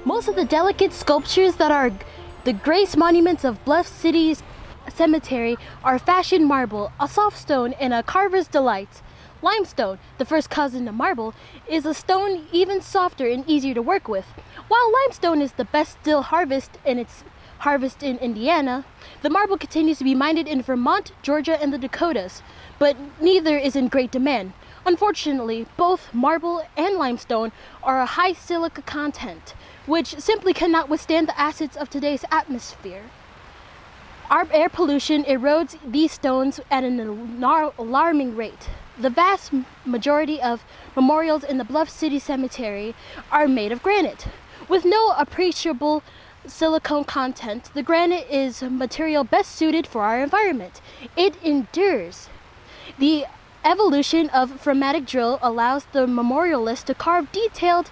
Most of the delicate sculptures that are the grace monuments of Bluff City Cemetery are fashioned marble, a soft stone, and a carver's delight. Limestone, the first cousin of marble, is a stone even softer and easier to work with. While limestone is the best still harvest in Indiana, the marble continues to be mined in Vermont, Georgia, and the Dakotas, but neither is in great demand. Unfortunately, both marble and limestone are a high silica content, which simply cannot withstand the acids of today's atmosphere. Our air pollution erodes these stones at an alarming rate. The vast majority of memorials in the Bluff City Cemetery are made of granite. With no appreciable silicone content, the granite is a material best suited for our environment. It endures. The evolution of phrematic drill allows the memorialist to carve detailed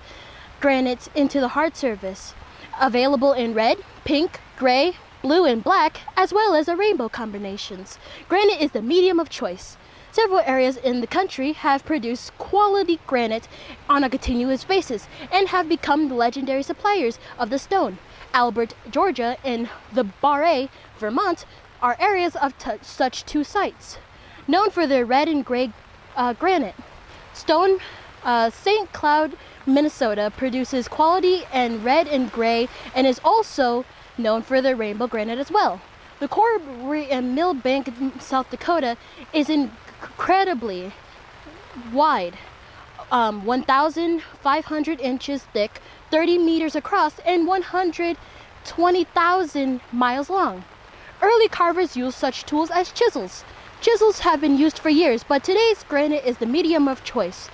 granites into the hard surface, available in red, pink, gray, blue, and black, as well as a rainbow combinations. Granite is the medium of choice. Several areas in the country have produced quality granite on a continuous basis and have become the legendary suppliers of the stone. Albert, Georgia, and the Barre, Vermont, are areas of such two sites. Known for their red and gray granite, St. Cloud, Minnesota produces quality and red and gray and is also known for their rainbow granite as well. The quarry in Millbank, South Dakota is incredibly wide, 1,500 inches thick, 30 meters across, and 120,000 miles long. Early carvers used such tools as chisels. Chisels have been used for years, but today's granite is the medium of choice.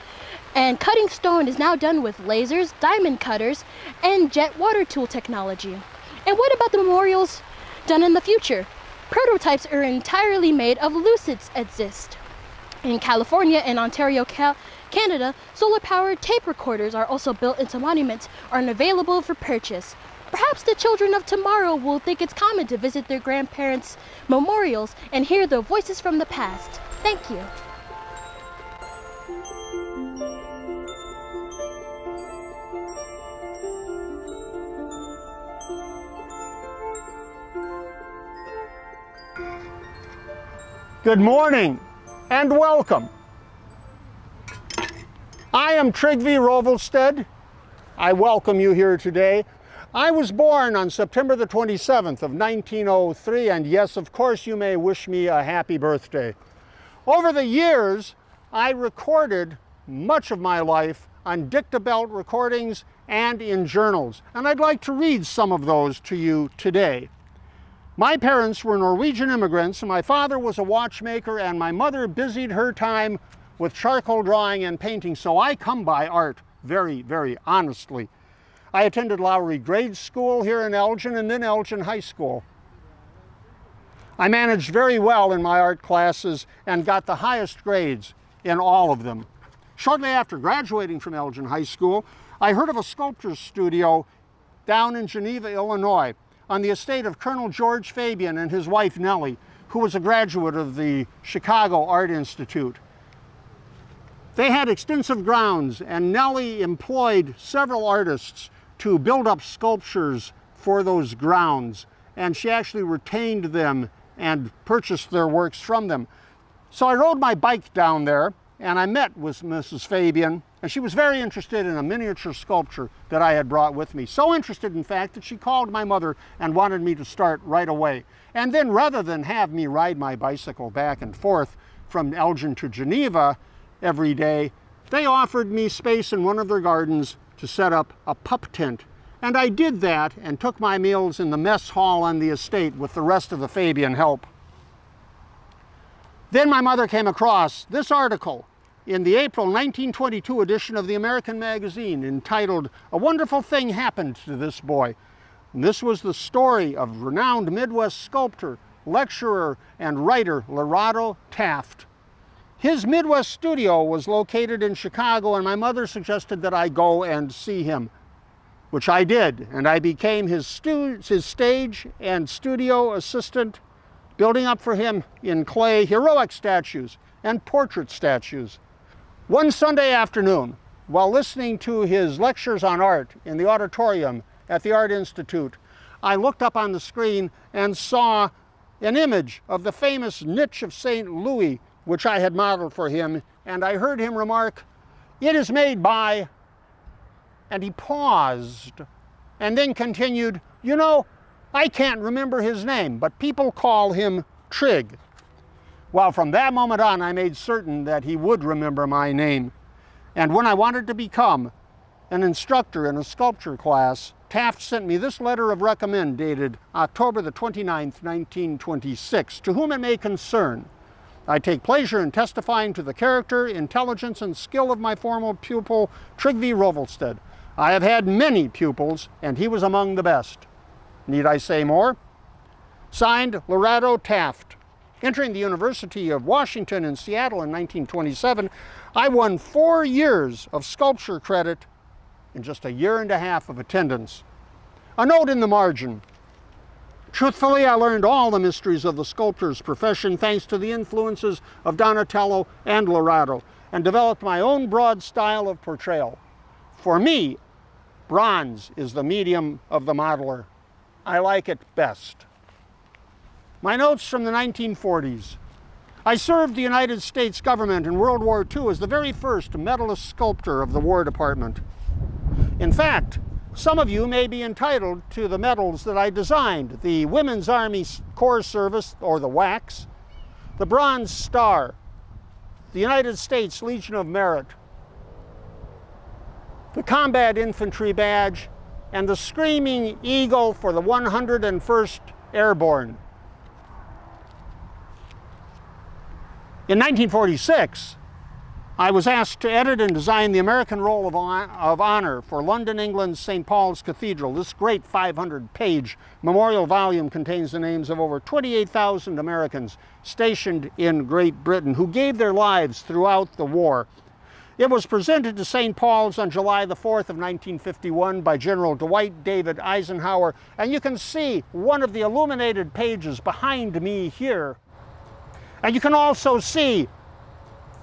And cutting stone is now done with lasers, diamond cutters, and jet water tool technology. And what about the memorials done in the future? Prototypes are entirely made of lucids exist. In California and Ontario, Canada, solar-powered tape recorders are also built into monuments and available for purchase. Perhaps the children of tomorrow will think it's common to visit their grandparents' memorials and hear the voices from the past. Thank you. Good morning and welcome. I am Trygve Rovelstedt. I welcome you here today. I was born on September the 27th of 1903, and yes, of course, you may wish me a happy birthday. Over the years, I recorded much of my life on Dictabelt recordings and in journals, and I'd like to read some of those to you today. My parents were Norwegian immigrants. My father was a watchmaker, and my mother busied her time with charcoal drawing and painting, so I come by art very, very honestly. I attended Lowry Grade School here in Elgin and then Elgin High School. I managed very well in my art classes and got the highest grades in all of them. Shortly after graduating from Elgin High School, I heard of a sculptor's studio down in Geneva, Illinois, on the estate of Colonel George Fabian and his wife Nellie, who was a graduate of the Chicago Art Institute. They had extensive grounds, and Nellie employed several artists to build up sculptures for those grounds, and she actually retained them and purchased their works from them. So I rode my bike down there, and I met with Mrs. Fabian, and she was very interested in a miniature sculpture that I had brought with me. So interested, in fact, that she called my mother and wanted me to start right away. And then, rather than have me ride my bicycle back and forth from Elgin to Geneva every day, they offered me space in one of their gardens to set up a pup tent. And I did that and took my meals in the mess hall on the estate with the rest of the Fabian help. Then my mother came across this article in the April 1922 edition of the American Magazine entitled, "A Wonderful Thing Happened to This Boy." And this was the story of renowned Midwest sculptor, lecturer, and writer Lorado Taft. His Midwest studio was located in Chicago, and my mother suggested that I go and see him, which I did, and I became his stage and studio assistant, building up for him in clay heroic statues and portrait statues. One Sunday afternoon, while listening to his lectures on art in the auditorium at the Art Institute, I looked up on the screen and saw an image of the famous niche of St. Louis, which I had modeled for him, and I heard him remark, "It is made by," and he paused and then continued, "You know, I can't remember his name, but people call him Trigg." Well, from that moment on, I made certain that he would remember my name. And when I wanted to become an instructor in a sculpture class, Taft sent me this letter of recommend dated October the 29th, 1926. "To whom it may concern, I take pleasure in testifying to the character, intelligence, and skill of my former pupil, Trigg V. Rovelstead. I have had many pupils, and he was among the best. Need I say more? Signed, Lorado Taft." Entering the University of Washington in Seattle in 1927, I won 4 years of sculpture credit in just a year and a half of attendance. A note in the margin. Truthfully, I learned all the mysteries of the sculptor's profession thanks to the influences of Donatello and Lorado, and developed my own broad style of portrayal. For me, bronze is the medium of the modeler. I like it best. My notes from the 1940s. I served the United States government in World War II as the very first medalist sculptor of the War Department. In fact, some of you may be entitled to the medals that I designed: the Women's Army Corps Service, or the WACS, the Bronze Star, the United States Legion of Merit, the Combat Infantry Badge, and the Screaming Eagle for the 101st Airborne. In 1946, I was asked to edit and design the American Roll of Honor for London, England's St. Paul's Cathedral. This great 500-page memorial volume contains the names of over 28,000 Americans stationed in Great Britain who gave their lives throughout the war. It was presented to St. Paul's on July the 4th of 1951 by General Dwight David Eisenhower, and you can see one of the illuminated pages behind me here. And you can also see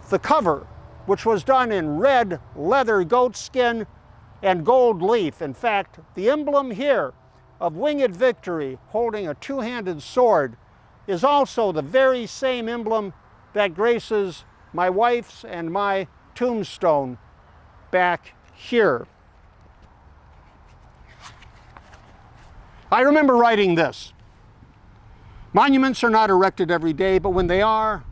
the cover, which was done in red leather goatskin and gold leaf. In fact, the emblem here of Winged Victory holding a two-handed sword is also the very same emblem that graces my wife's and my tombstone back here. I remember writing this: "Monuments are not erected every day, but when they are,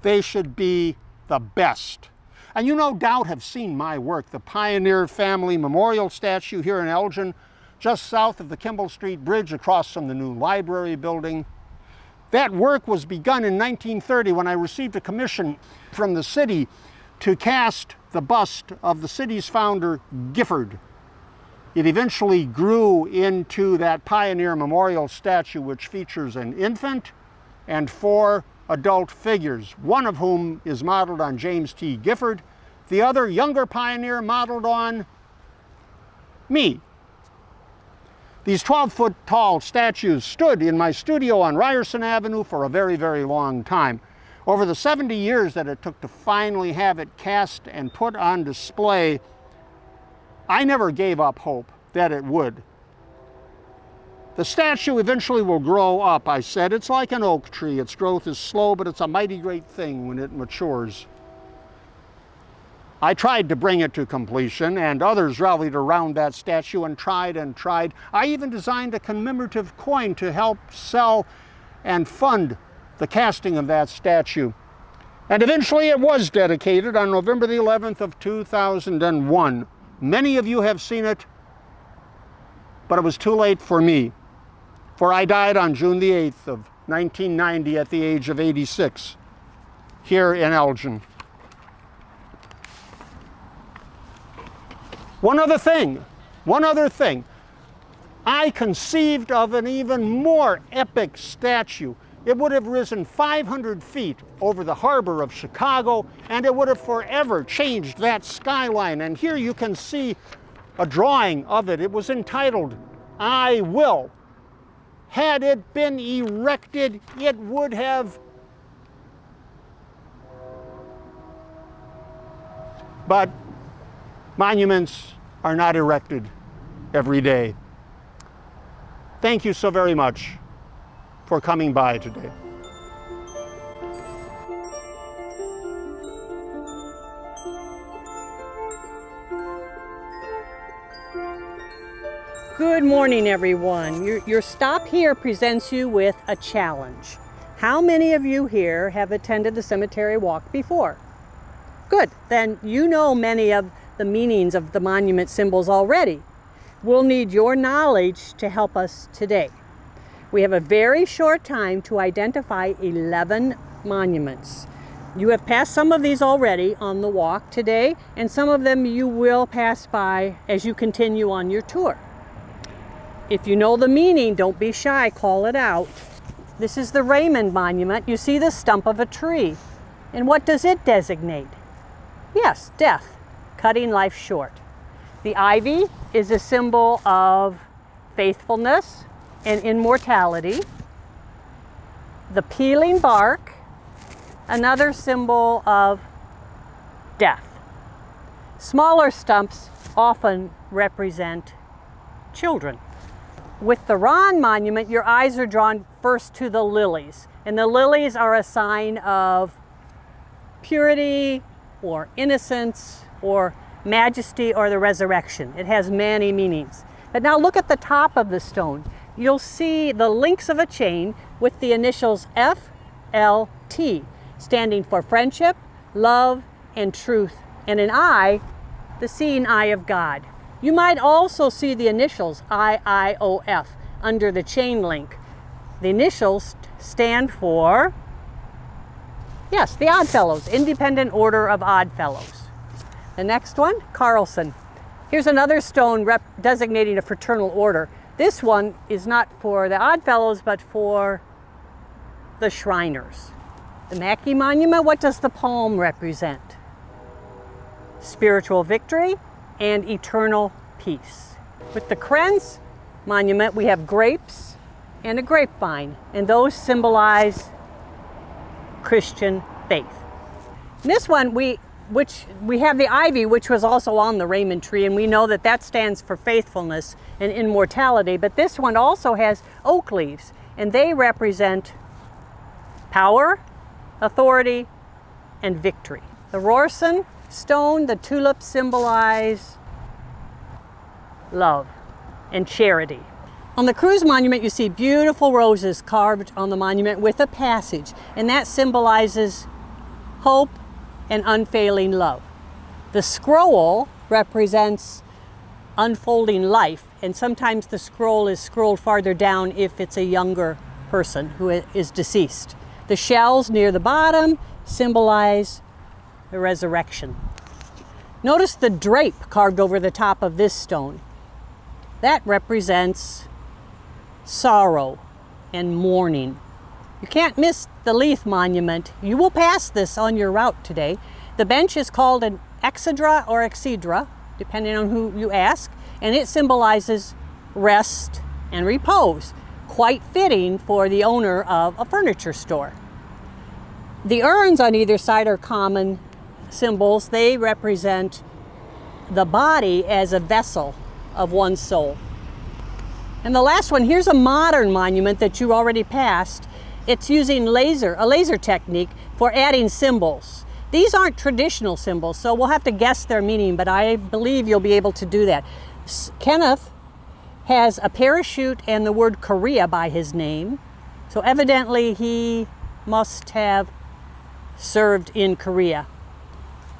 they should be the best." And you no doubt have seen my work, the Pioneer Family Memorial Statue here in Elgin, just south of the Kimball Street Bridge across from the new library building. That work was begun in 1930 when I received a commission from the city to cast the bust of the city's founder, Gifford. It eventually grew into that Pioneer Memorial statue, which features an infant and 4 adult figures, one of whom is modeled on James T. Gifford, the other younger pioneer modeled on me. These 12-foot tall statues stood in my studio on Ryerson Avenue for a very, very long time. Over the 70 years that it took to finally have it cast and put on display, I never gave up hope that it would. The statue eventually will grow up, I said. It's like an oak tree. Its growth is slow, but it's a mighty great thing when it matures. I tried to bring it to completion, and others rallied around that statue and tried and tried. I even designed a commemorative coin to help sell and fund the casting of that statue. And eventually it was dedicated on November the 11th of 2001. Many of you have seen it, but it was too late for me, for I died on June the 8th of 1990 at the age of 86 here in Elgin. One other thing. I conceived of an even more epic statue. It would have risen 500 feet over the harbor of Chicago, and it would have forever changed that skyline. And here you can see a drawing of it. It was entitled, "I Will." Had it been erected, it would have. But monuments are not erected every day. Thank you so very much for coming by today. Good morning, everyone. Your stop here presents you with a challenge. How many of you here have attended the cemetery walk before? Good, then you know many of the meanings of the monument symbols already. We'll need your knowledge to help us today. We have a very short time to identify 11 monuments. You have passed some of these already on the walk today, and some of them you will pass by as you continue on your tour. If you know the meaning, don't be shy, call it out. This is the Raymond Monument. You see the stump of a tree. And what does it designate? Yes, death, cutting life short. The ivy is a symbol of faithfulness and immortality. The peeling bark, another symbol of death. Smaller stumps often represent children. With the Ron Monument, your eyes are drawn first to the lilies. And the lilies are a sign of purity or innocence or majesty or the resurrection. It has many meanings. But now look at the top of the stone. You'll see the links of a chain with the initials FLT, standing for friendship, love, and truth. And an eye, the seeing eye of God. You might also see the initials IIOF under the chain link. The initials stand for, yes, the Oddfellows, Independent Order of Oddfellows. The next one, Carlson. Here's another stone designating a fraternal order. This one is not for the Oddfellows, but for the Shriners. The Mackey Monument, what does the palm represent? Spiritual victory and eternal peace. With the Krenz Monument, we have grapes and a grapevine, and those symbolize Christian faith. In this one, we have the ivy, which was also on the Raymond tree, and we know that that stands for faithfulness and immortality, but this one also has oak leaves, and they represent power, authority, and victory. The Rorson stone, the tulips symbolize love and charity. On the Cruz Monument, you see beautiful roses carved on the monument with a passage, and that symbolizes hope and unfailing love. The scroll represents unfolding life, and sometimes the scroll is scrolled farther down if it's a younger person who is deceased. The shells near the bottom symbolize the resurrection. Notice the drape carved over the top of this stone. That represents sorrow and mourning. You can't miss the Leith Monument. You will pass this on your route today. The bench is called an exedra or exedra, depending on who you ask, and it symbolizes rest and repose, quite fitting for the owner of a furniture store. The urns on either side are common symbols. They represent the body as a vessel of one's soul. And the last one, here's a modern monument that you already passed. It's using a laser technique for adding symbols. These aren't traditional symbols, so we'll have to guess their meaning, but I believe you'll be able to do that. Kenneth has a parachute and the word Korea by his name, so evidently he must have served in Korea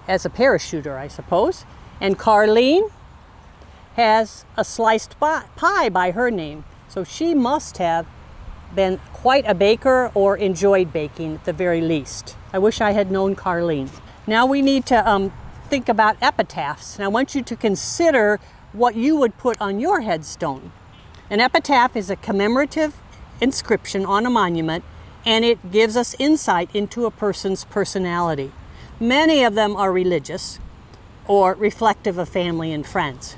as a parachuter, I suppose. And Carlene has a sliced pie by her name, so she must have been quite a baker or enjoyed baking at the very least. I wish I had known Carlene. Now we need to think about epitaphs, and I want you to consider what you would put on your headstone. An epitaph is a commemorative inscription on a monument, and it gives us insight into a person's personality. Many of them are religious or reflective of family and friends.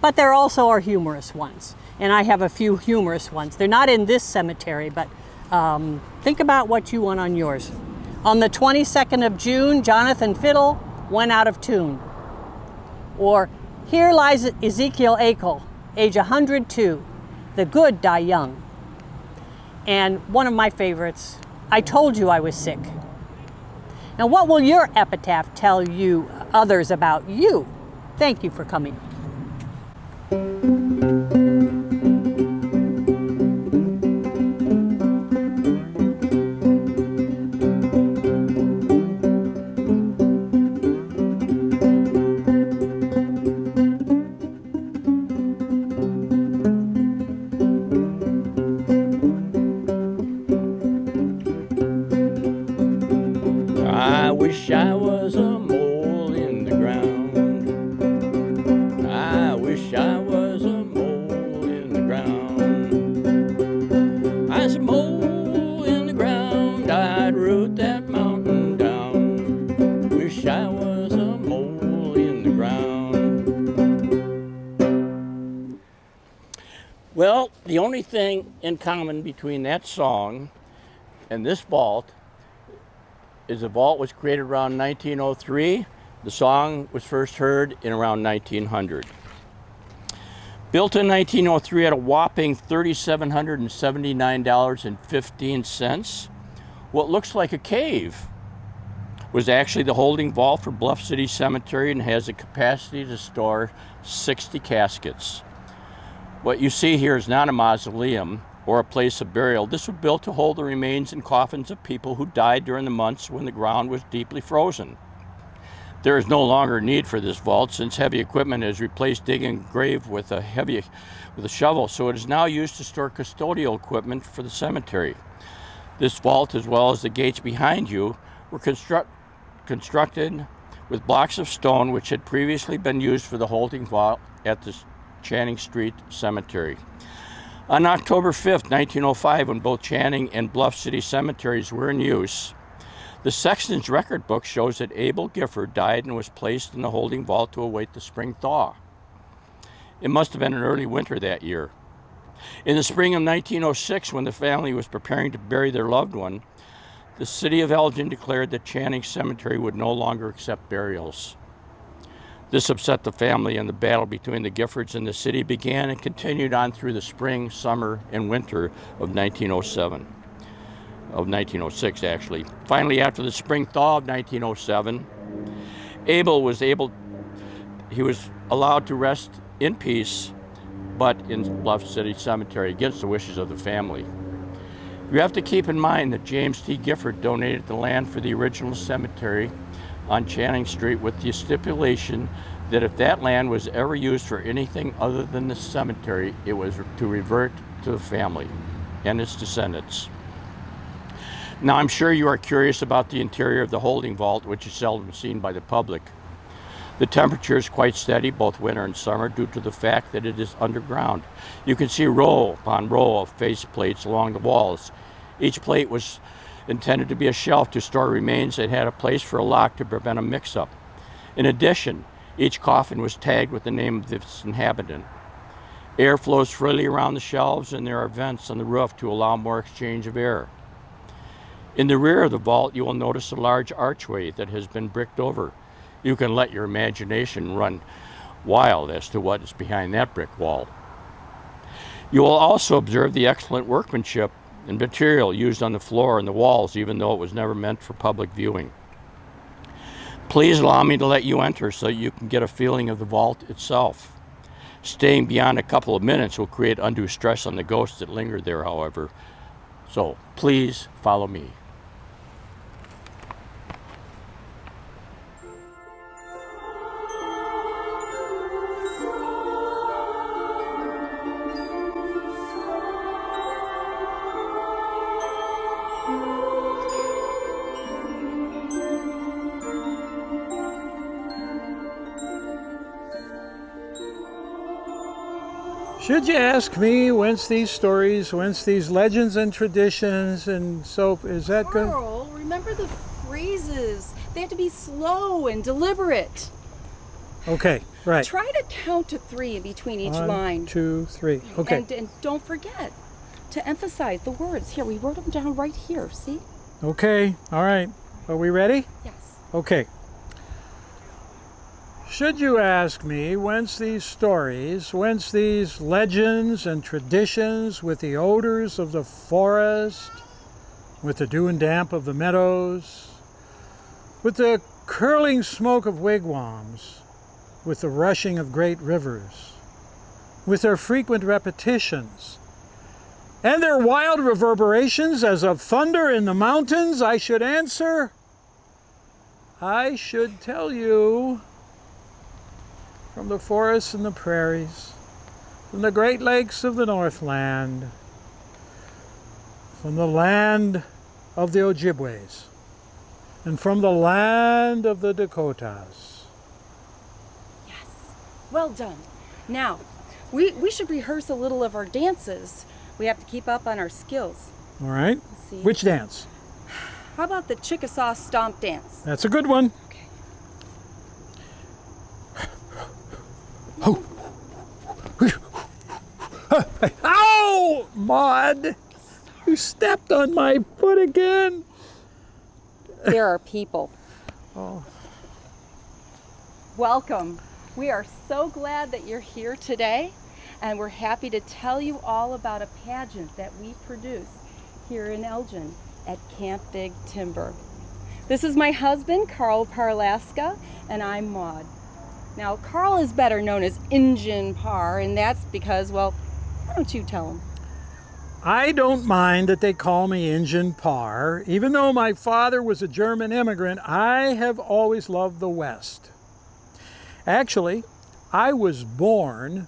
But there also are humorous ones, and I have a few humorous ones. They're not in this cemetery, but think about what you want on yours. On the 22nd of June, Jonathan Fiddle went out of tune. Or Here lies Ezekiel Akel, age 102. The good die young. And one of my favorites, I told you I was sick. Now, what will your epitaph tell you others about you? Thank you for coming. I wish I was a mole in the ground. I wish I was a mole in the ground. I was a mole in the ground, I'd root that mountain down. Wish I was a mole in the ground. Well, the only thing in common between that song and this vault is the vault was created around 1903. The song was first heard in around 1900. Built in 1903 at a whopping $3,779.15, what looks like a cave was actually the holding vault for Bluff City Cemetery and has a capacity to store 60 caskets. What you see here is not a mausoleum or a place of burial. This was built to hold the remains and coffins of people who died during the months when the ground was deeply frozen. There is no longer need for this vault since heavy equipment has replaced digging a grave with a shovel, so it is now used to store custodial equipment for the cemetery. This vault, as well as the gates behind you, were constructed with blocks of stone which had previously been used for the holding vault at the Channing Street Cemetery. On October 5th, 1905, when both Channing and Bluff City cemeteries were in use, the sexton's record book shows that Abel Gifford died and was placed in the holding vault to await the spring thaw. It must have been an early winter that year. In the spring of 1906, when the family was preparing to bury their loved one, the city of Elgin declared that Channing Cemetery would no longer accept burials. This upset the family, and the battle between the Giffords and the city began and continued on through the spring, summer, and winter of 1906 actually. Finally, after the spring thaw of 1907, Abel was allowed to rest in peace, but in Bluff City Cemetery against the wishes of the family. You have to keep in mind that James T. Gifford donated the land for the original cemetery on Channing Street with the stipulation that if that land was ever used for anything other than the cemetery, it was to revert to the family and its descendants. Now, I'm sure you are curious about the interior of the holding vault, which is seldom seen by the public. The temperature is quite steady, both winter and summer, due to the fact that it is underground. You can see row upon row of face plates along the walls. Each plate was intended to be a shelf to store remains and had a place for a lock to prevent a mix-up. In addition, each coffin was tagged with the name of its inhabitant. Air flows freely around the shelves, and there are vents on the roof to allow more exchange of air. In the rear of the vault, you will notice a large archway that has been bricked over. You can let your imagination run wild as to what is behind that brick wall. You will also observe the excellent workmanship and material used on the floor and the walls, even though it was never meant for public viewing. Please allow me to let you enter so you can get a feeling of the vault itself. Staying beyond a couple of minutes will create undue stress on the ghosts that linger there, however. So please follow me. Should you ask me whence these stories, whence these legends and traditions, and so is that good? Carl, remember the phrases. They have to be slow and deliberate. Okay, right. Try to count to 3 in between each line. 1, 2, 3. Okay. And don't forget to emphasize the words. Here, we wrote them down right here. See? Okay. All right. Are we ready? Yes. Okay. Should you ask me whence these stories, whence these legends and traditions with the odors of the forest, with the dew and damp of the meadows, with the curling smoke of wigwams, with the rushing of great rivers, with their frequent repetitions, and their wild reverberations as of thunder in the mountains, I should answer, I should tell you, from the forests and the prairies, from the great lakes of the Northland, from the land of the Ojibways, and from the land of the Dakotas. Yes. Well done. Now, we should rehearse a little of our dances. We have to keep up on our skills. All right? Let's see. Which dance? How about the Chickasaw Stomp dance? That's a good one. Okay. Ow! Maud! You stepped on my foot again. There are people. Oh. Welcome. We are so glad that you're here today, and we're happy to tell you all about a pageant that we produce here in Elgin at Camp Big Timber. This is my husband, Carl Parlaska, and I'm Maud. Now, Carl is better known as Injun Parr, and that's because, well, why don't you tell him? I don't mind that they call me Injun Parr. Even though my father was a German immigrant, I have always loved the West. Actually, I was born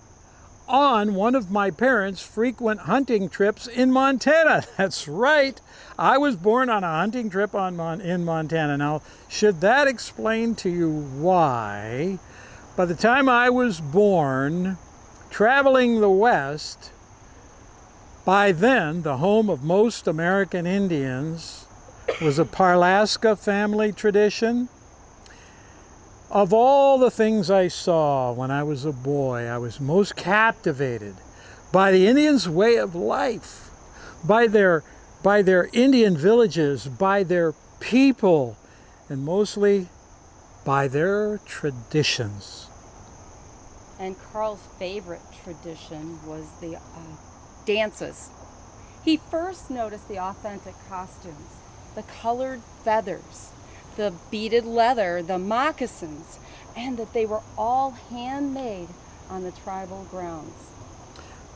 on one of my parents' frequent hunting trips in Montana. That's right. I was born on a hunting trip in Montana. Now, should that explain to you why, by the time I was born, traveling the West, by then the home of most American Indians was a Parlaska family tradition. Of all the things I saw when I was a boy, I was most captivated by the Indians' way of life, by their Indian villages, by their people, and mostly by their traditions. And Carl's favorite tradition was the dances. He first noticed the authentic costumes, the colored feathers, the beaded leather, the moccasins, and that they were all handmade on the tribal grounds.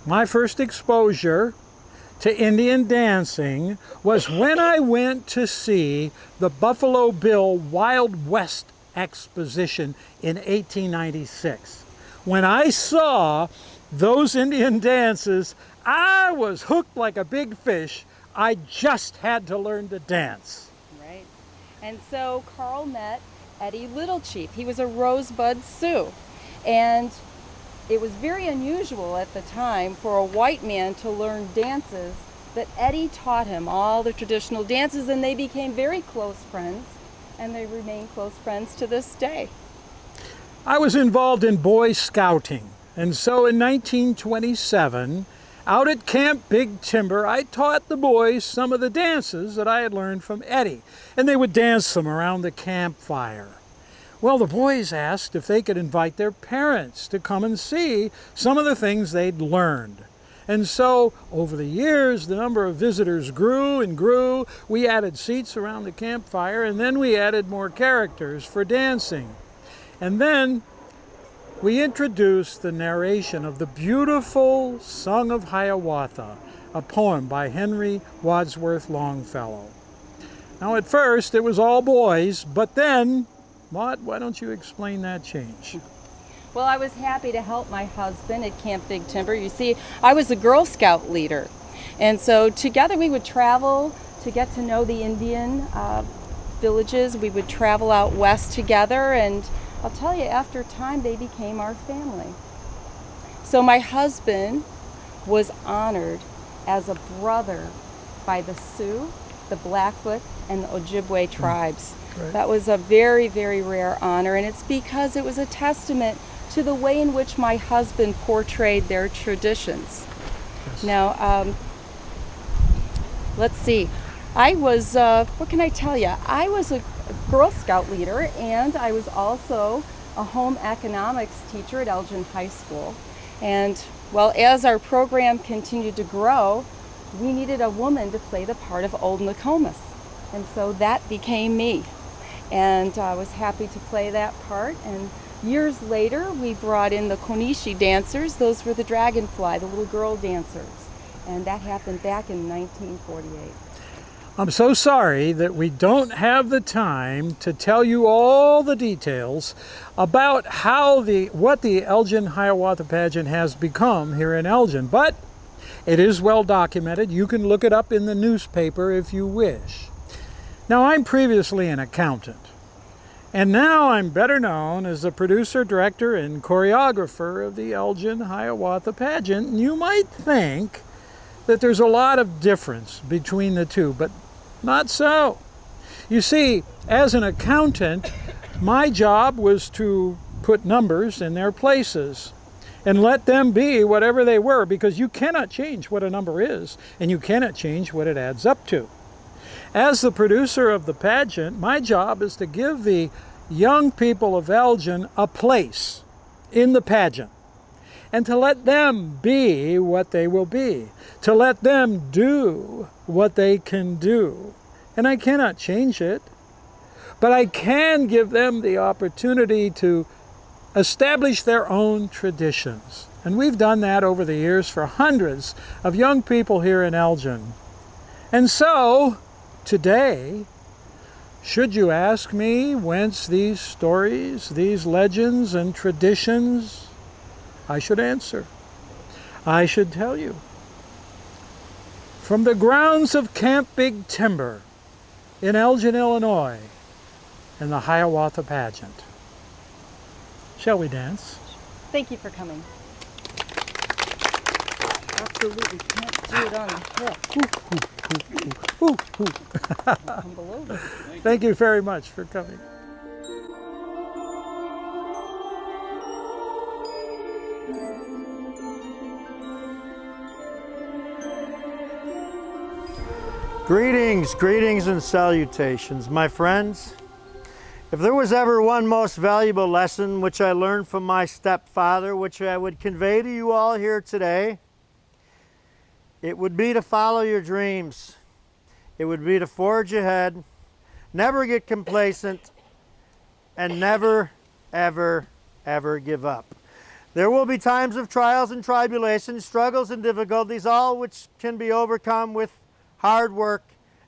My first exposure to Indian dancing was when I went to see the Buffalo Bill Wild West exposition in 1896. When I saw those Indian dances, I was hooked like a big fish. I just had to learn to dance. Right. And so Carl met Eddie Little Chief. He was a Rosebud Sioux. And it was very unusual at the time for a white man to learn dances, but Eddie taught him all the traditional dances, and they became very close friends, and they remain close friends to this day. I was involved in Boy Scouting, and so in 1927, out at Camp Big Timber, I taught the boys some of the dances that I had learned from Eddie, and they would dance them around the campfire. Well, the boys asked if they could invite their parents to come and see some of the things they'd learned. And so, over the years, the number of visitors grew and grew. We added seats around the campfire, and then we added more characters for dancing. And then we introduced the narration of the beautiful Song of Hiawatha, a poem by Henry Wadsworth Longfellow. Now, at first, it was all boys, but then, Maud, why don't you explain that change? Well, I was happy to help my husband at Camp Big Timber. You see, I was a Girl Scout leader. And so together we would travel to get to know the Indian villages. We would travel out west together, and I'll tell you, after time, they became our family. So my husband was honored as a brother by the Sioux, the Blackfoot, and the Ojibwe tribes. Right. That was a very, very rare honor, and it's because it was a testament to the way in which my husband portrayed their traditions. Yes. Now, let's see. I was, what can I tell you? I was a Girl Scout leader, and I was also a home economics teacher at Elgin High School. And well, as our program continued to grow, we needed a woman to play the part of Old Nokomis. And so that became me. And I was happy to play that part. And years later, we brought in the Konishi dancers. Those were the Dragonfly, the little girl dancers. And that happened back in 1948. I'm so sorry that we don't have the time to tell you all the details about what the Elgin Hiawatha pageant has become here in Elgin, but it is well documented. You can look it up in the newspaper if you wish. Now, I'm previously an accountant, and now I'm better known as the producer, director, and choreographer of the Elgin Hiawatha pageant. And you might think that there's a lot of difference between the two, but not so. You see, as an accountant, my job was to put numbers in their places and let them be whatever they were, because you cannot change what a number is, and you cannot change what it adds up to. As the producer of the pageant, my job is to give the young people of Elgin a place in the pageant, and to let them be what they will be, to let them do what they can do. And I cannot change it, but I can give them the opportunity to establish their own traditions. And we've done that over the years for hundreds of young people here in Elgin. And so, today, should you ask me whence these stories, these legends and traditions, I should answer. I should tell you. From the grounds of Camp Big Timber in Elgin, Illinois, and the Hiawatha pageant. Shall we dance? Thank you for coming. Absolutely can't do it on the hip. Tumble over. Thank you very much for coming. Greetings and salutations, my friends. If there was ever one most valuable lesson which I learned from my stepfather, which I would convey to you all here today, it would be to follow your dreams. It would be to forge ahead, never get complacent, and never, ever, ever give up. There will be times of trials and tribulations, struggles and difficulties, all which can be overcome with hard work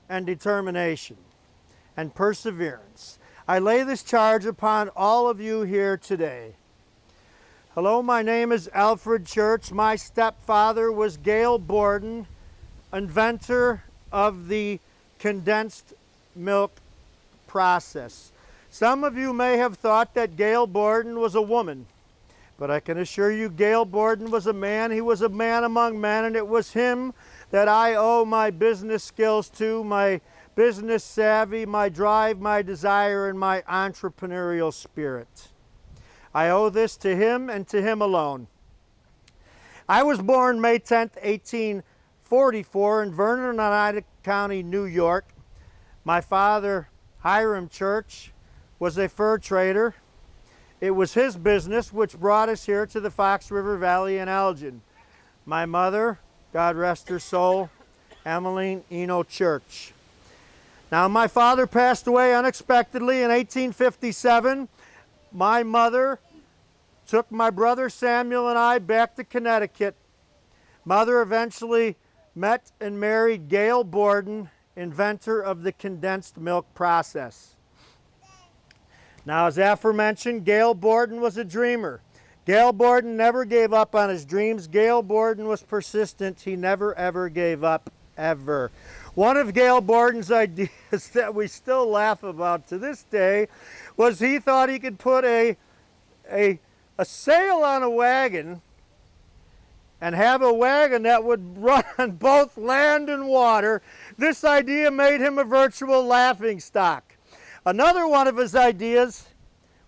and determination and perseverance. I lay this charge upon all of you here today. Hello, my name is Alfred Church. My stepfather was Gale Borden, inventor of the condensed milk process. Some of you may have thought that Gale Borden was a woman, but I can assure you Gale Borden was a man. He was a man among men, and it was him that I owe my business skills to, my business savvy, my drive, my desire, and my entrepreneurial spirit. I owe this to him and to him alone. I was born May 10th, 1844 in Vernon, Oneida County, New York. My father, Hiram Church, was a fur trader. It was his business which brought us here to the Fox River Valley in Elgin. My mother, God rest her soul, Emmeline Eno Church. Now, my father passed away unexpectedly in 1857. My mother took my brother Samuel and I back to Connecticut. Mother eventually met and married Gale Borden, inventor of the condensed milk process. Now, as aforementioned, Gale Borden was a dreamer. Gale Borden never gave up on his dreams. Gale Borden was persistent. He never, ever gave up, ever. One of Gale Borden's ideas that we still laugh about to this day was he thought he could put a sail on a wagon and have a wagon that would run on both land and water. This idea made him a virtual laughingstock. Another one of his ideas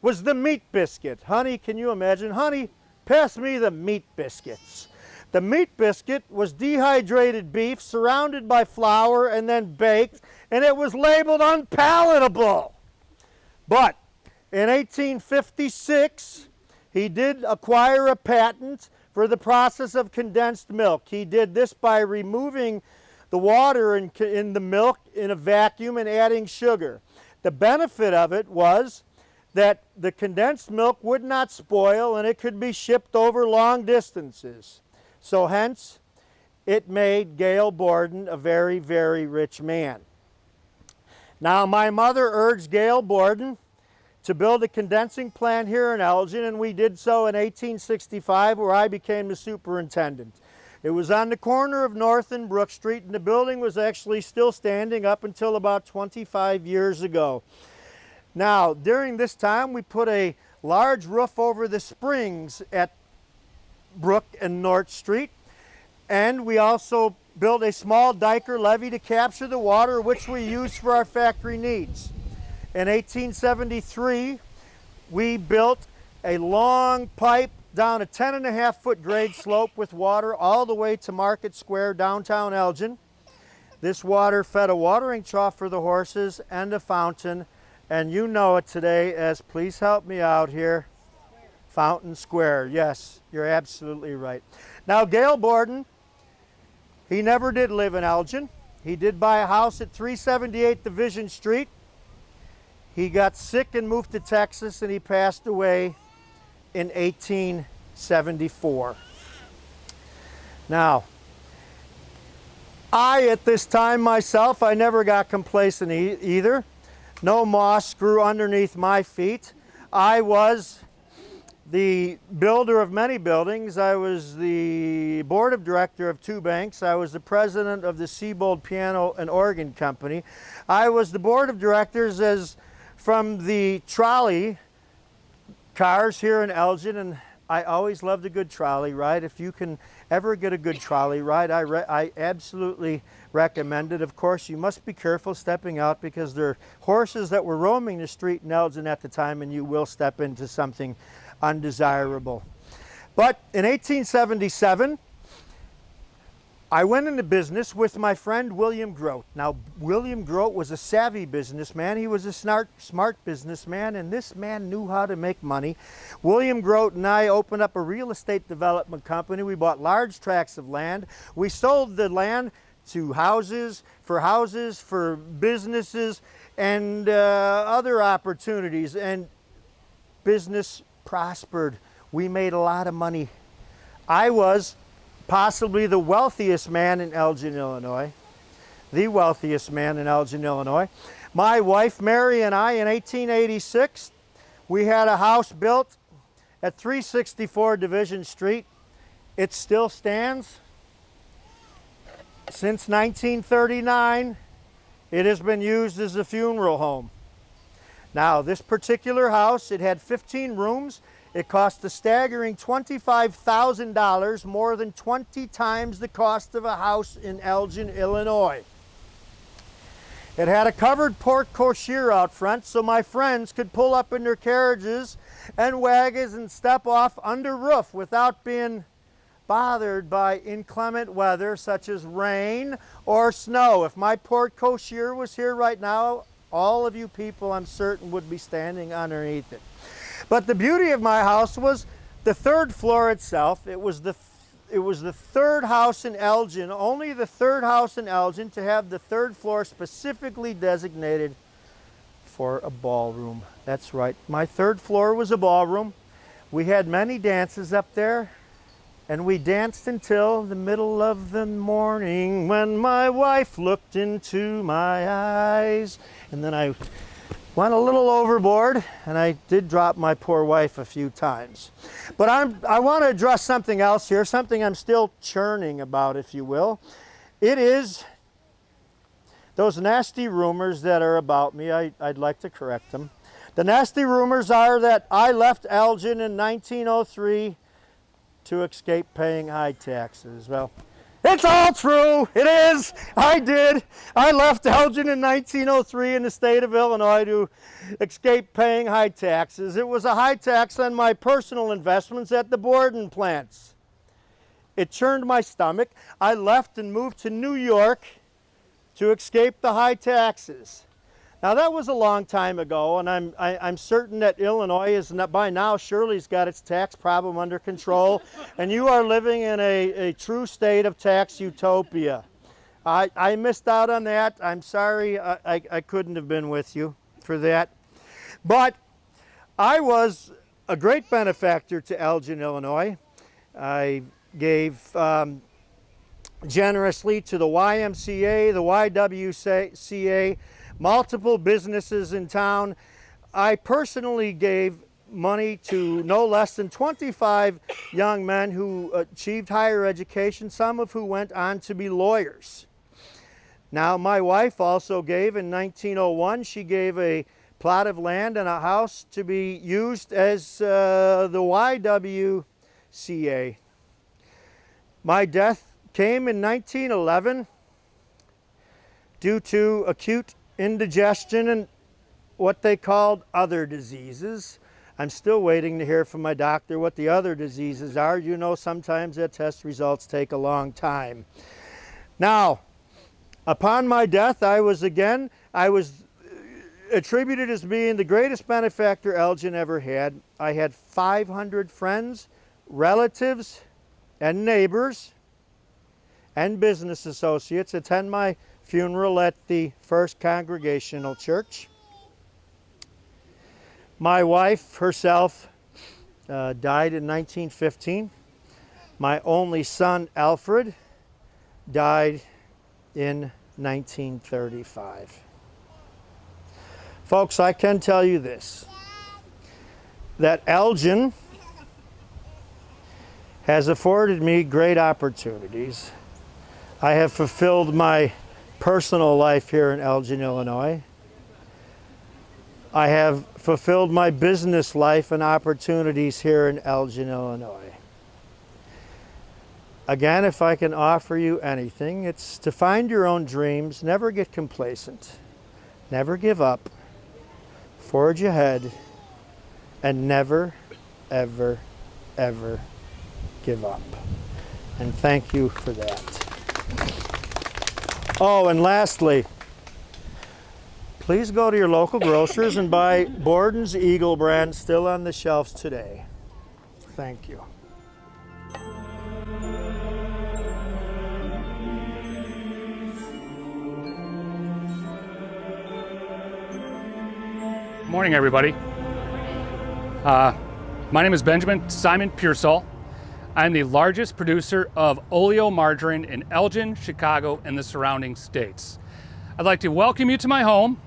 was the meat biscuit. Honey, can you imagine? Honey, pass me the meat biscuits. The meat biscuit was dehydrated beef surrounded by flour and then baked, and it was labeled unpalatable. But In 1856, he did acquire a patent for the process of condensed milk. He did this by removing the water in the milk in a vacuum and adding sugar. The benefit of it was that the condensed milk would not spoil and it could be shipped over long distances. So hence, it made Gail Borden a very, very rich man. Now, my mother urged Gail Borden to build a condensing plant here in Elgin, and we did so in 1865, where I became the superintendent. It was on the corner of North and Brook Street, and the building was actually still standing up until about 25 years ago. Now, during this time, we put a large roof over the springs at Brook and North Street, and we also built a small diker levee to capture the water, which we use for our factory needs. In 1873, we built a long pipe down a 10.5-foot grade slope with water all the way to Market Square, downtown Elgin. This water fed a watering trough for the horses and a fountain, and you know it today as, please help me out here, Fountain Square. Yes, you're absolutely right. Now, Gail Borden, he never did live in Elgin. He did buy a house at 378 Division Street. He got sick and moved to Texas, and he passed away in 1874. Now, at this time myself, I never got complacent either. No moss grew underneath my feet. I was the builder of many buildings. I was the board of director of 2 banks. I was the president of the Siebold Piano and Organ Company. I was the board of directors from the trolley cars here in Elgin, and I always loved a good trolley ride. If you can ever get a good trolley ride, I absolutely recommend it. Of course, you must be careful stepping out because there are horses that were roaming the street in Elgin at the time, and you will step into something undesirable. But in 1877, I went into business with my friend William Grote. Now, William Grote was a savvy businessman. He was a smart businessman, and this man knew how to make money. William Grote and I opened up a real estate development company. We bought large tracts of land. We sold the land to houses, for businesses, and other opportunities, and business prospered. We made a lot of money. I was possibly the wealthiest man in Elgin, Illinois. The wealthiest man in Elgin, Illinois. My wife, Mary, and I, in 1886, we had a house built at 364 Division Street. It still stands. Since 1939, it has been used as a funeral home. Now, this particular house, it had 15 rooms. It cost a staggering $25,000, more than 20 times the cost of a house in Elgin, Illinois. It had a covered porte cochere out front so my friends could pull up in their carriages and wagons and step off under roof without being bothered by inclement weather such as rain or snow. If my porte cochere was here right now, all of you people, I'm certain, would be standing underneath it. But the beauty of my house was the 3rd floor itself. It was the 3rd house in Elgin, only the 3rd house in Elgin to have the 3rd floor specifically designated for a ballroom. That's right, my 3rd floor was a ballroom. We had many dances up there, and we danced until the middle of the morning when my wife looked into my eyes. And then I went a little overboard, and I did drop my poor wife a few times. But I want to address something else here, something I'm still churning about, if you will. It is those nasty rumors that are about me. I'd like to correct them. The nasty rumors are that I left Elgin in 1903 to escape paying high taxes. Well, it's all true. It is. I did. I left Elgin in 1903 in the state of Illinois to escape paying high taxes. It was a high tax on my personal investments at the Borden plants. It churned my stomach. I left and moved to New York to escape the high taxes. Now that was a long time ago, and I'm certain that Illinois is not, by now surely's got its tax problem under control, and you are living in a true state of tax utopia. I missed out on that. I'm sorry I couldn't have been with you for that. But I was a great benefactor to Elgin, Illinois. I gave generously to the YMCA, the YWCA, multiple businesses in town. I personally gave money to no less than 25 young men who achieved higher education, some of who went on to be lawyers. Now, my wife also gave in 1901. She gave a plot of land and a house to be used as the YWCA. My death came in 1911 due to acute indigestion and what they called other diseases. I'm still waiting to hear from my doctor what the other diseases are. You know, sometimes the test results take a long time. Now, upon my death, I was attributed as being the greatest benefactor Elgin ever had. I had 500 friends, relatives, and neighbors, and business associates attend my funeral at the First Congregational Church. My wife herself died in 1915. My only son, Alfred, died in 1935. Folks, I can tell you this, that Elgin has afforded me great opportunities. I have fulfilled my personal life here in Elgin, Illinois. I have fulfilled my business life and opportunities here in Elgin, Illinois. Again, if I can offer you anything, it's to find your own dreams, never get complacent, never give up, forge ahead, and never, ever, ever give up. And thank you for that. Oh, and lastly, please go to your local grocers and buy Borden's Eagle brand, still on the shelves today. Thank you. Morning, everybody. My name is Benjamin Simon Pearsall. I'm the largest producer of oleomargarine in Elgin, Chicago, and the surrounding states. I'd like to welcome you to my home.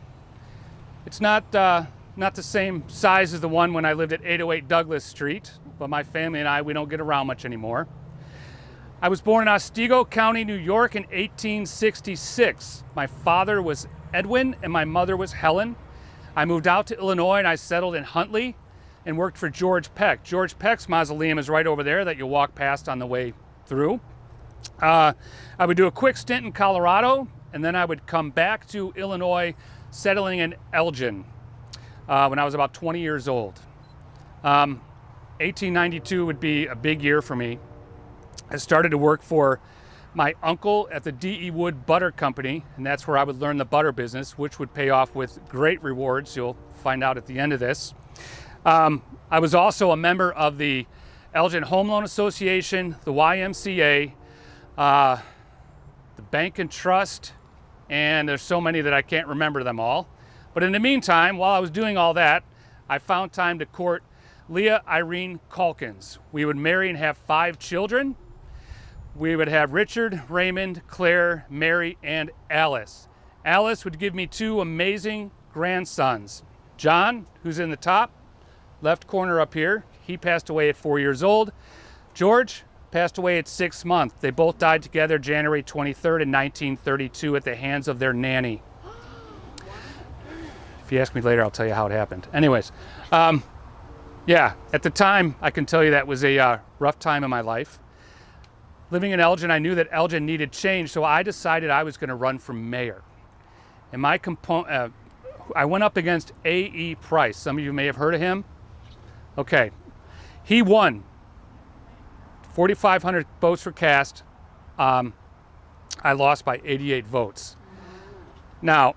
It's not the same size as the one when I lived at 808 Douglas Street, but my family and I, we don't get around much anymore. I was born in Otsego County, New York in 1866. My father was Edwin and my mother was Helen. I moved out to Illinois and I settled in Huntley and worked for George Peck. George Peck's mausoleum is right over there that you'll walk past on the way through. I would do a quick stint in Colorado, and then I would come back to Illinois, settling in Elgin when I was about 20 years old. 1892 would be a big year for me. I started to work for my uncle at the D.E. Wood Butter Company, and that's where I would learn the butter business, which would pay off with great rewards. You'll find out at the end of this. I was also a member of the Elgin Home Loan Association, the YMCA, the Bank and Trust, and there's so many that I can't remember them all. But in the meantime, while I was doing all that, I found time to court Leah Irene Calkins. We would marry and have 5 children. We would have Richard, Raymond, Claire, Mary, and Alice. Alice would give me 2 amazing grandsons. John, who's in the top left corner up here, he passed away at 4 years old. George passed away at 6 months. They both died together January 23rd in 1932 at the hands of their nanny. If you ask me later, I'll tell you how it happened. Anyways, yeah, at the time, I can tell you that was a rough time in my life. Living in Elgin, I knew that Elgin needed change, so I decided I was going to run for mayor. And I went up against A.E. Price. Some of you may have heard of him. Okay, he won. 4,500 votes were cast. I lost by 88 votes. Now,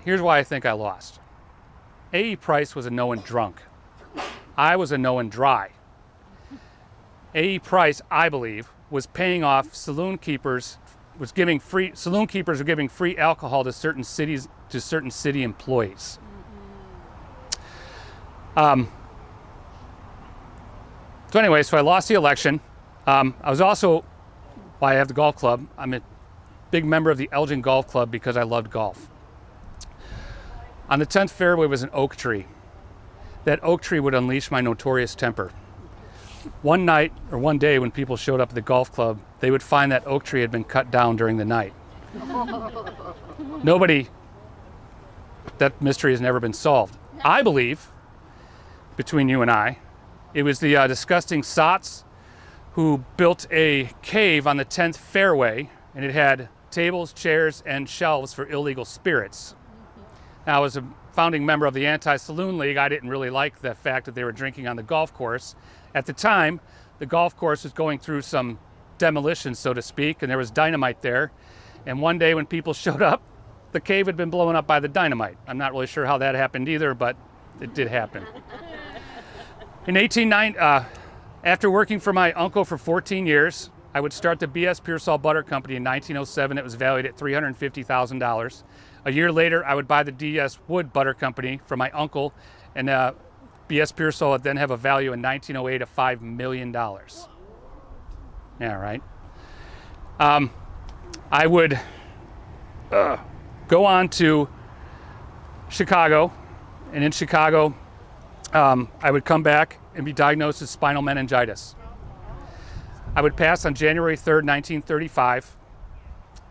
here's why I think I lost. A.E. Price was a no and drunk. I was a no and dry. A.E. Price, I believe, was paying off saloon keepers, saloon keepers were giving free alcohol to certain cities, to certain city employees. So I lost the election. I was also, I have the golf club. I'm a big member of the Elgin Golf Club because I loved golf. On the 10th fairway was an oak tree. That oak tree would unleash my notorious temper. One night or one day when people showed up at the golf club, they would find that oak tree had been cut down during the night. That mystery has never been solved. I believe, between you and I, it was the disgusting sots who built a cave on the 10th fairway, and it had tables, chairs, and shelves for illegal spirits. Now, as a founding member of the Anti-Saloon League, I didn't really like the fact that they were drinking on the golf course. At the time, the golf course was going through some demolition, so to speak, and there was dynamite there. And one day when people showed up, the cave had been blown up by the dynamite. I'm not really sure how that happened either, but it did happen. In 1890, after working for my uncle for 14 years, I would start the B.S. Pearsall Butter Company in 1907. It was valued at $350,000. A year later, I would buy the D.S. Wood Butter Company from my uncle, and B.S. Pearsall would then have a value in 1908 of $5 million. Yeah, right. I would go on to Chicago, and in Chicago, I would come back and be diagnosed with spinal meningitis. I would pass on January 3rd, 1935.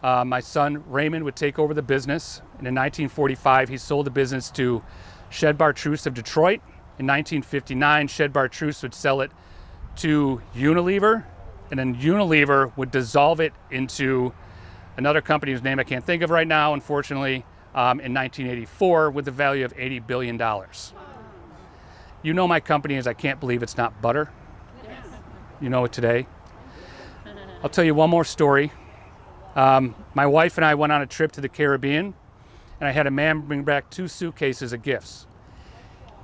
My son Raymond would take over the business, and in 1945 he sold the business to Shedbar-Truce of Detroit. In 1959, Shedbar-Truce would sell it to Unilever, and then Unilever would dissolve it into another company whose name I can't think of right now, unfortunately, in 1984 with a value of $80 billion. You know my company as I Can't Believe It's Not Butter. You know it today. I'll tell you one more story. My wife and I went on a trip to the Caribbean, and I had a man bring back 2 suitcases of gifts.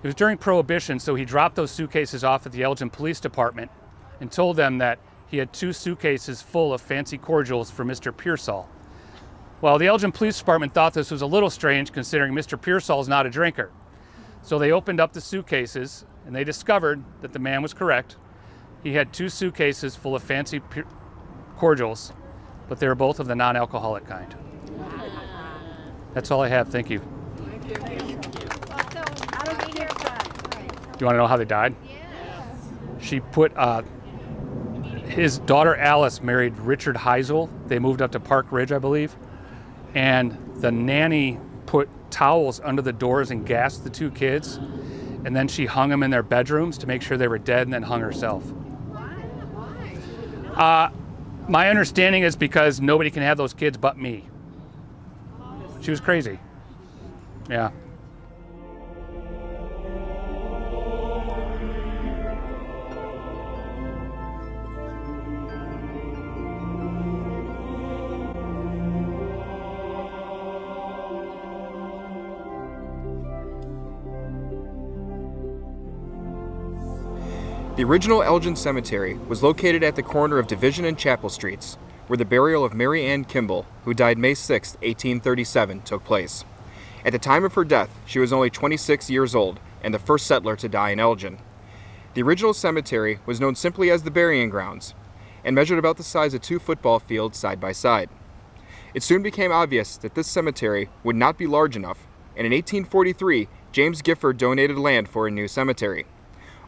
It was during Prohibition, so he dropped those suitcases off at the Elgin Police Department and told them that he had 2 suitcases full of fancy cordials for Mr. Pearsall. Well, the Elgin Police Department thought this was a little strange considering Mr. Pearsall is not a drinker. So they opened up the suitcases and they discovered that the man was correct. He had 2 suitcases full of fancy cordials, but they were both of the non-alcoholic kind. That's all I have. Thank you. You want to know how they died? She put, his daughter Alice married Richard Heisel. They moved up to Park Ridge, I believe. And the nanny put towels under the doors and gassed the 2 kids. And then she hung them in their bedrooms to make sure they were dead and then hung herself. My understanding is because nobody can have those kids but me. She was crazy. Yeah. The original Elgin Cemetery was located at the corner of Division and Chapel Streets, where the burial of Mary Ann Kimball, who died May 6, 1837, took place. At the time of her death, she was only 26 years old and the first settler to die in Elgin. The original cemetery was known simply as the burying grounds and measured about the size of 2 football fields side by side. It soon became obvious that this cemetery would not be large enough, and in 1843, James Gifford donated land for a new cemetery.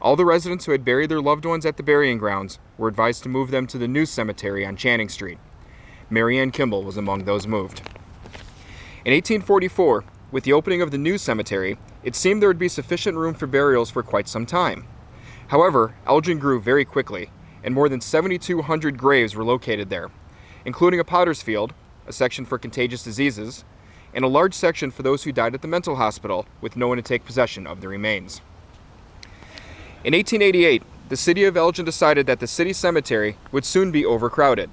All the residents who had buried their loved ones at the burying grounds were advised to move them to the new cemetery on Channing Street. Mary Ann Kimball was among those moved. In 1844, with the opening of the new cemetery, it seemed there would be sufficient room for burials for quite some time. However, Elgin grew very quickly, and more than 7,200 graves were located there, including a potter's field, a section for contagious diseases, and a large section for those who died at the mental hospital with no one to take possession of the remains. In 1888, the city of Elgin decided that the city cemetery would soon be overcrowded,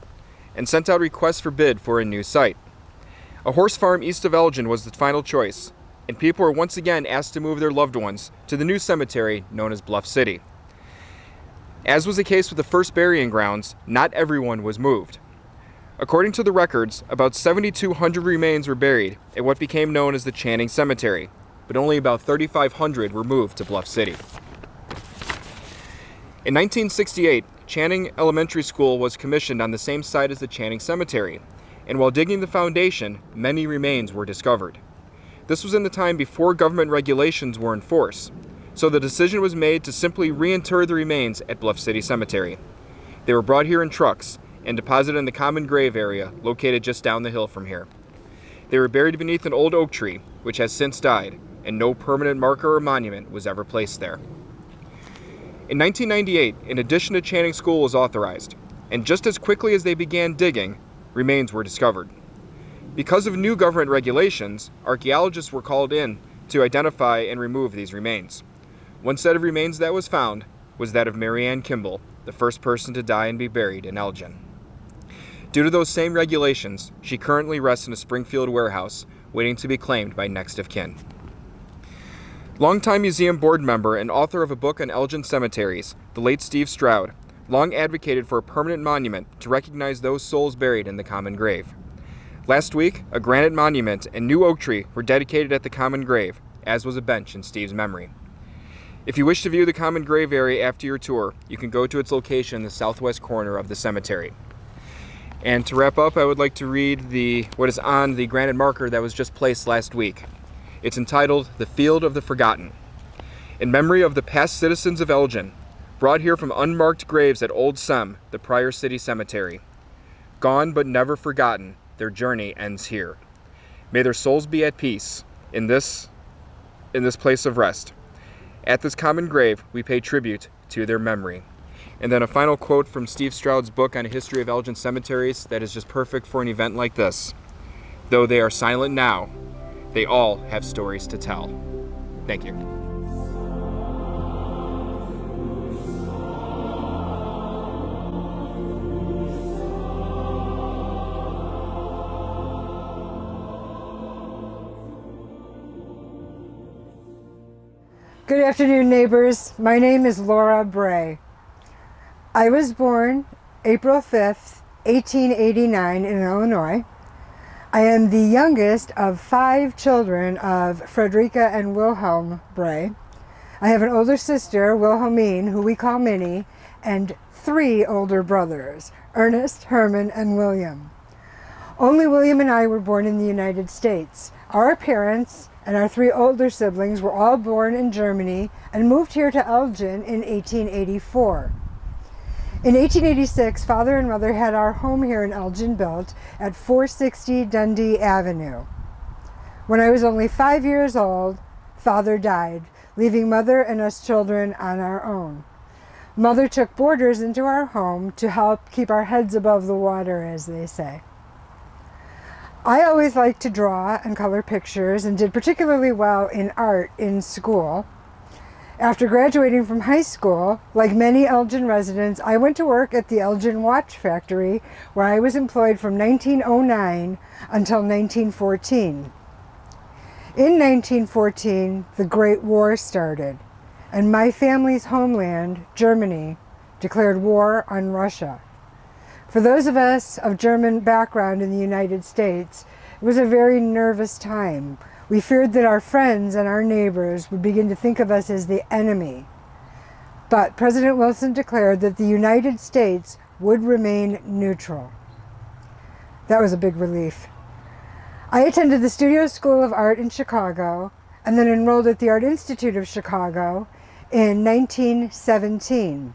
and sent out requests for bid for a new site. A horse farm east of Elgin was the final choice, and people were once again asked to move their loved ones to the new cemetery known as Bluff City. As was the case with the first burying grounds, not everyone was moved. According to the records, about 7,200 remains were buried at what became known as the Channing Cemetery, but only about 3,500 were moved to Bluff City. In 1968, Channing Elementary School was commissioned on the same site as the Channing Cemetery, and while digging the foundation, many remains were discovered. This was in the time before government regulations were in force, so the decision was made to simply reinter the remains at Bluff City Cemetery. They were brought here in trucks and deposited in the common grave area located just down the hill from here. They were buried beneath an old oak tree, which has since died, and no permanent marker or monument was ever placed there. In 1998, an addition to Channing School was authorized, and just as quickly as they began digging, remains were discovered. Because of new government regulations, archaeologists were called in to identify and remove these remains. One set of remains that was found was that of Mary Ann Kimball, the first person to die and be buried in Elgin. Due to those same regulations, she currently rests in a Springfield warehouse, waiting to be claimed by next of kin. Longtime museum board member and author of a book on Elgin cemeteries, the late Steve Stroud, long advocated for a permanent monument to recognize those souls buried in the common grave. Last week, a granite monument and new oak tree were dedicated at the common grave, as was a bench in Steve's memory. If you wish to view the common grave area after your tour, you can go to its location in the southwest corner of the cemetery. And to wrap up, I would like to read what is on the granite marker that was just placed last week. It's entitled, "The Field of the Forgotten." In memory of the past citizens of Elgin, brought here from unmarked graves at Old Sem, the prior city cemetery. Gone but never forgotten, their journey ends here. May their souls be at peace in this place of rest. At this common grave, we pay tribute to their memory. And then a final quote from Steve Stroud's book on a history of Elgin cemeteries that is just perfect for an event like this. Though they are silent now, they all have stories to tell. Thank you. Good afternoon, neighbors. My name is Laura Bray. I was born April 5th, 1889 in Illinois. I am the youngest of 5 children of Frederica and Wilhelm Bray. I have an older sister, Wilhelmine, who we call Minnie, and 3 older brothers, Ernest, Herman, and William. Only William and I were born in the United States. Our parents and our 3 older siblings were all born in Germany and moved here to Elgin in 1884. In 1886, Father and Mother had our home here in Elgin built at 460 Dundee Avenue. When I was only 5 years old, Father died, leaving Mother and us children on our own. Mother took boarders into our home to help keep our heads above the water, as they say. I always liked to draw and color pictures and did particularly well in art in school. After graduating from high school, like many Elgin residents, I went to work at the Elgin Watch Factory, where I was employed from 1909 until 1914. In 1914, the Great War started, and my family's homeland, Germany, declared war on Russia. For those of us of German background in the United States, it was a very nervous time. We feared that our friends and our neighbors would begin to think of us as the enemy. But President Wilson declared that the United States would remain neutral. That was a big relief. I attended the Studio School of Art in Chicago and then enrolled at the Art Institute of Chicago in 1917.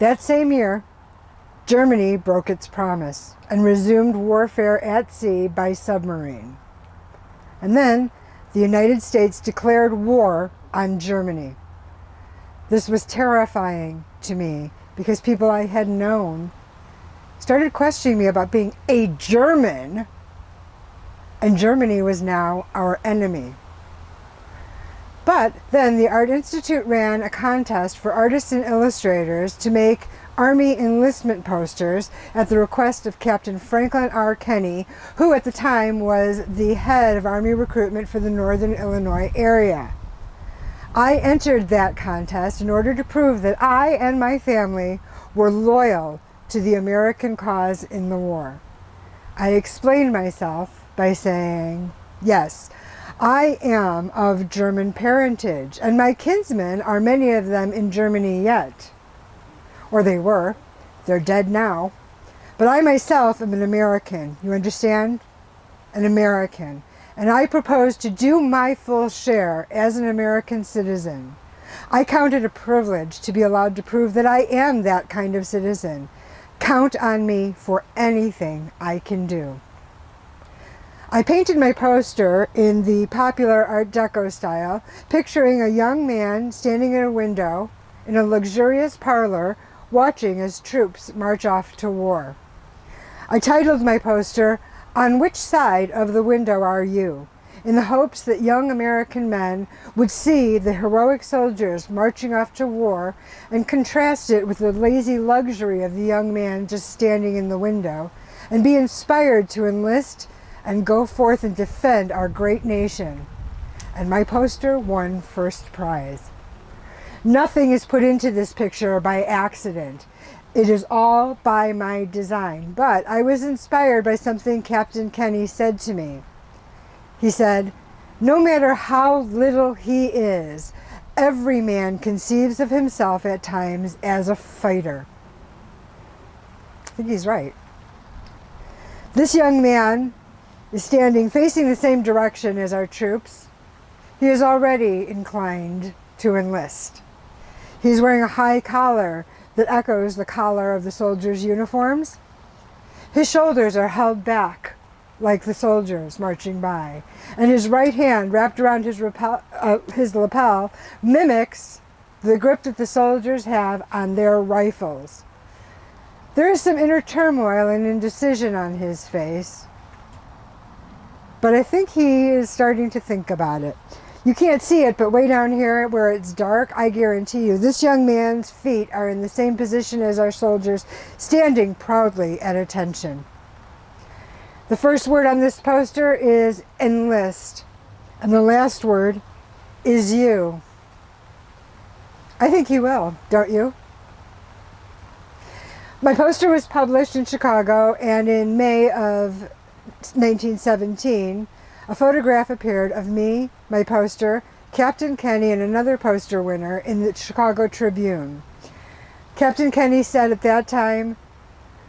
That same year, Germany broke its promise and resumed warfare at sea by submarine. And then the United States declared war on Germany. This was terrifying to me because people I had known started questioning me about being a German, and Germany was now our enemy. But then the Art Institute ran a contest for artists and illustrators to make Army enlistment posters at the request of Captain Franklin R. Kenny, who at the time was the head of Army recruitment for the Northern Illinois area. I entered that contest in order to prove that I and my family were loyal to the American cause in the war. I explained myself by saying, yes, I am of German parentage, and my kinsmen are many of them in Germany yet. Or they were. They're dead now. But I myself am an American. You understand? An American. And I propose to do my full share as an American citizen. I count it a privilege to be allowed to prove that I am that kind of citizen. Count on me for anything I can do. I painted my poster in the popular Art Deco style, picturing a young man standing in a window in a luxurious parlor watching as troops march off to war. I titled my poster, "On Which Side of the Window Are You?" in the hopes that young American men would see the heroic soldiers marching off to war and contrast it with the lazy luxury of the young man just standing in the window, and be inspired to enlist and go forth and defend our great nation. And my poster won first prize. Nothing is put into this picture by accident. It is all by my design, but I was inspired by something Captain Kenny said to me. He said, "No matter how little he is, every man conceives of himself at times as a fighter." I think he's right. This young man is standing facing the same direction as our troops. He is already inclined to enlist. He's wearing a high collar that echoes the collar of the soldiers' uniforms. His shoulders are held back like the soldiers marching by, and his right hand wrapped around his lapel mimics the grip that the soldiers have on their rifles. There is some inner turmoil and indecision on his face, but I think he is starting to think about it. You can't see it, but way down here where it's dark, I guarantee you, this young man's feet are in the same position as our soldiers, standing proudly at attention. The first word on this poster is enlist, and the last word is you. I think he will, don't you? My poster was published in Chicago, and in May of 1917, a photograph appeared of me, my poster, Captain Kenny, and another poster winner in the Chicago Tribune. Captain Kenny said at that time,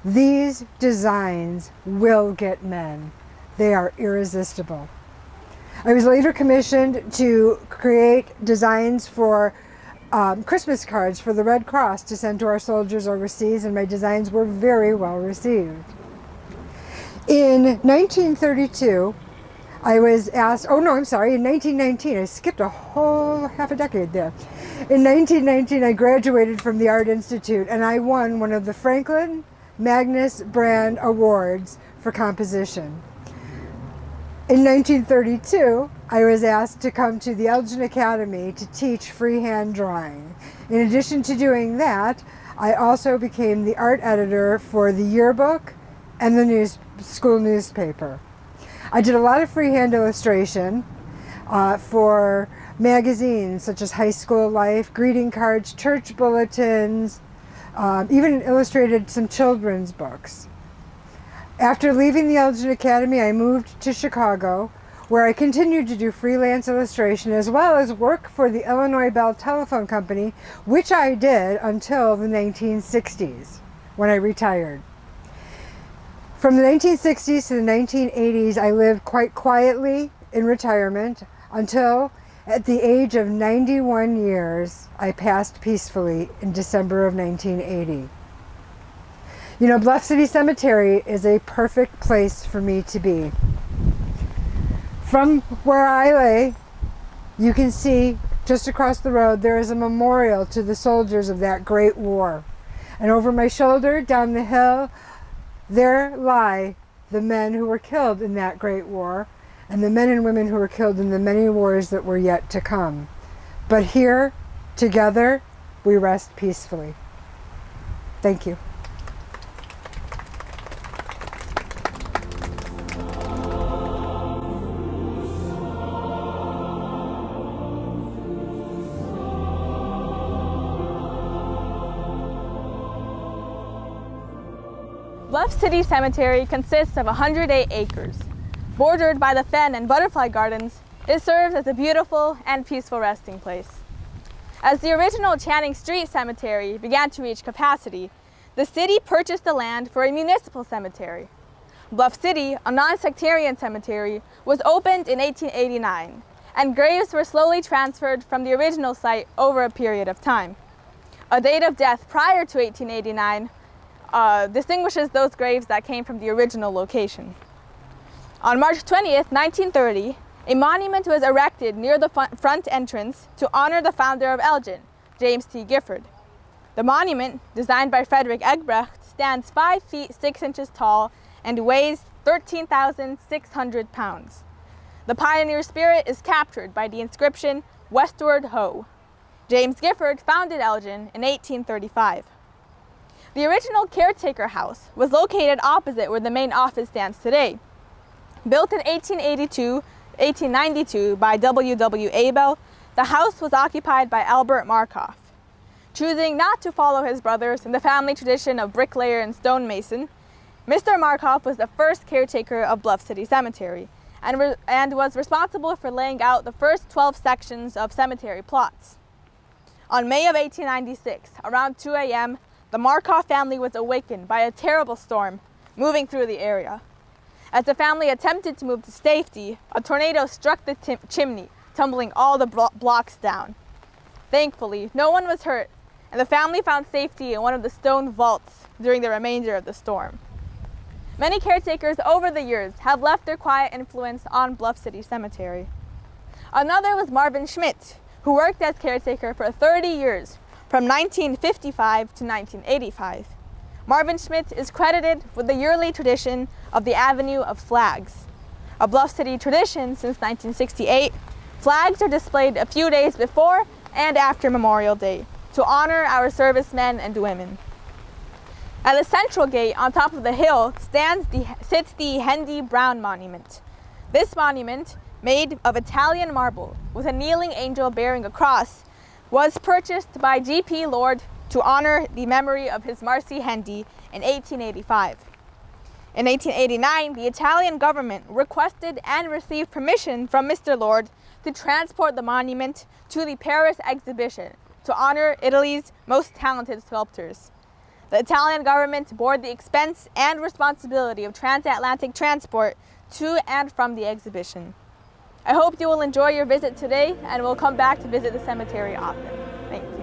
"These designs will get men. They are irresistible." I was later commissioned to create designs for Christmas cards for the Red Cross to send to our soldiers overseas, and my designs were very well received. In 1932, I was asked, in 1919, I skipped a whole half a decade there. In 1919, I graduated from the Art Institute, and I won one of the Franklin Magnus Brand Awards for composition. In 1932, I was asked to come to the Elgin Academy to teach freehand drawing. In addition to doing that, I also became the art editor for the yearbook and the school newspaper. I did a lot of freehand illustration for magazines such as High School Life, greeting cards, church bulletins, even illustrated some children's books. After leaving the Elgin Academy, I moved to Chicago, where I continued to do freelance illustration as well as work for the Illinois Bell Telephone Company, which I did until the 1960s, when I retired. From the 1960s to the 1980s, I lived quite quietly in retirement until, at the age of 91 years, I passed peacefully in December of 1980. You know, Bluff City Cemetery is a perfect place for me to be. From where I lay, you can see just across the road there is a memorial to the soldiers of that great war. And over my shoulder, down the hill, there lie the men who were killed in that great war, and the men and women who were killed in the many wars that were yet to come. But here, together, we rest peacefully. Thank you. Bluff City Cemetery consists of 108 acres. Bordered by the fen and butterfly gardens, it serves as a beautiful and peaceful resting place. As the original Channing Street Cemetery began to reach capacity, the city purchased the land for a municipal cemetery. Bluff City, a non-sectarian cemetery, was opened in 1889, and graves were slowly transferred from the original site over a period of time. A date of death prior to 1889 distinguishes those graves that came from the original location. On March 20th, 1930, a monument was erected near the front entrance to honor the founder of Elgin, James T. Gifford. The monument, designed by Frederick Egbrecht, stands 5 feet 6 inches tall and weighs 13,600 pounds. The pioneer spirit is captured by the inscription, "Westward Ho." James Gifford founded Elgin in 1835. The original caretaker house was located opposite where the main office stands today. Built in 1892 by W.W. Abel, the house was occupied by Albert Markoff. Choosing not to follow his brothers in the family tradition of bricklayer and stonemason, Mr. Markoff was the first caretaker of Bluff City Cemetery and was responsible for laying out the first 12 sections of cemetery plots. On May of 1896, around 2 a.m., the Markoff family was awakened by a terrible storm moving through the area. As the family attempted to move to safety, a tornado struck the chimney, tumbling all the blocks down. Thankfully, no one was hurt, and the family found safety in one of the stone vaults during the remainder of the storm. Many caretakers over the years have left their quiet influence on Bluff City Cemetery. Another was Marvin Schmidt, who worked as caretaker for 30 years, from 1955 to 1985. Marvin Schmidt is credited with the yearly tradition of the Avenue of Flags. A Bluff City tradition since 1968, flags are displayed a few days before and after Memorial Day to honor our servicemen and women. At the central gate on top of the hill sits the Hendy Brown Monument. This monument, made of Italian marble with a kneeling angel bearing a cross, was purchased by G.P. Lord to honor the memory of his Marcy Hendy in 1885. In 1889, the Italian government requested and received permission from Mr. Lord to transport the monument to the Paris exhibition to honor Italy's most talented sculptors. The Italian government bore the expense and responsibility of transatlantic transport to and from the exhibition. I hope you will enjoy your visit today and will come back to visit the cemetery often. Thank you.